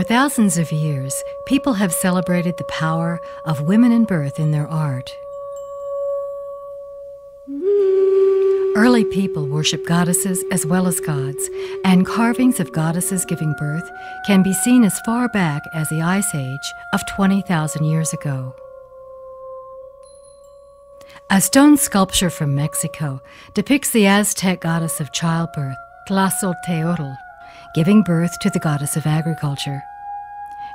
For thousands of years, people have celebrated the power of women in birth in their art. Early people worship goddesses as well as gods, and carvings of goddesses giving birth can be seen as far back as the Ice Age of 20,000 years ago. A stone sculpture from Mexico depicts the Aztec goddess of childbirth, Tlazolteotl, giving birth to the goddess of agriculture.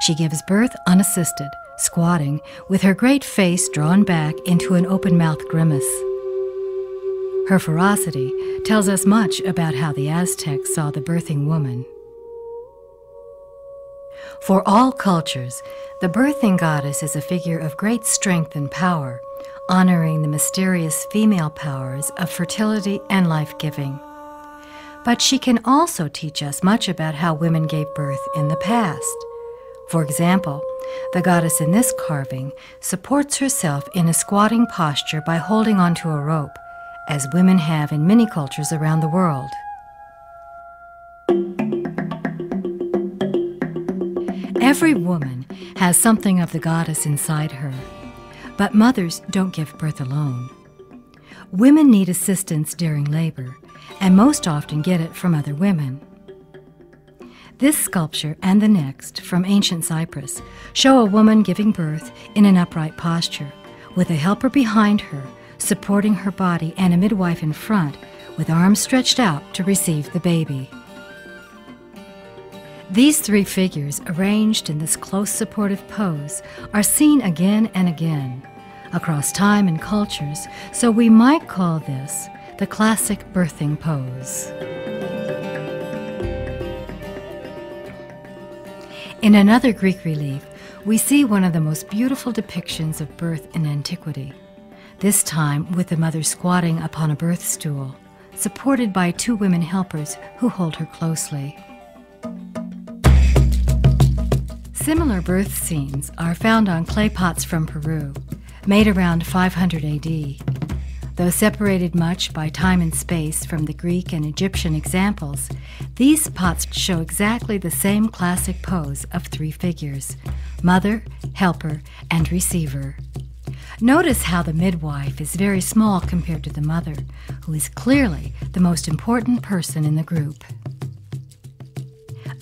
She gives birth unassisted, squatting, with her great face drawn back into an open-mouthed grimace. Her ferocity tells us much about how the Aztecs saw the birthing woman. For all cultures, the birthing goddess is a figure of great strength and power, honoring the mysterious female powers of fertility and life-giving. But she can also teach us much about how women gave birth in the past. For example, the goddess in this carving supports herself in a squatting posture by holding onto a rope, as women have in many cultures around the world. Every woman has something of the goddess inside her, but mothers don't give birth alone. Women need assistance during labor, and most often get it from other women. This sculpture and the next, from ancient Cyprus, show a woman giving birth in an upright posture, with a helper behind her, supporting her body, and a midwife in front, with arms stretched out to receive the baby. These three figures, arranged in this close supportive pose, are seen again and again, across time and cultures, so we might call this the classic birthing pose. In another Greek relief, we see one of the most beautiful depictions of birth in antiquity, this time with the mother squatting upon a birth stool, supported by two women helpers who hold her closely. Similar birth scenes are found on clay pots from Peru, made around 500 AD. Though separated much by time and space from the Greek and Egyptian examples, these pots show exactly the same classic pose of three figures: mother, helper, and receiver. Notice how the midwife is very small compared to the mother, who is clearly the most important person in the group.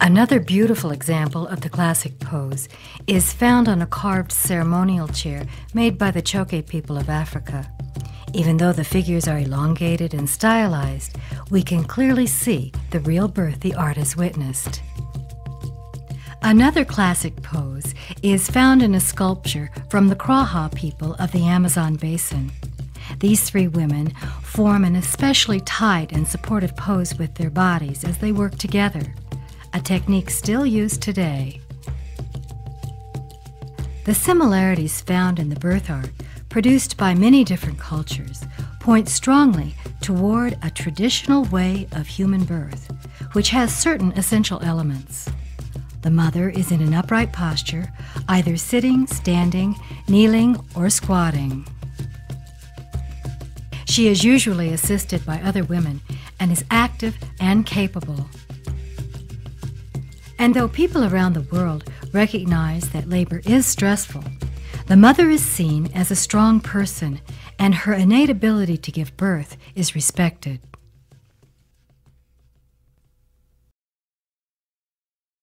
Another beautiful example of the classic pose is found on a carved ceremonial chair made by the Choke people of Africa. Even though the figures are elongated and stylized, we can clearly see the real birth the artist witnessed. Another classic pose is found in a sculpture from the Kraha people of the Amazon basin. These three women form an especially tight and supportive pose with their bodies as they work together, a technique still used today. The similarities found in the birth art, produced by many different cultures, point strongly toward a traditional way of human birth, which has certain essential elements. The mother is in an upright posture, either sitting, standing, kneeling, or squatting. She is usually assisted by other women and is active and capable. And though people around the world recognize that labor is stressful, the mother is seen as a strong person, and her innate ability to give birth is respected.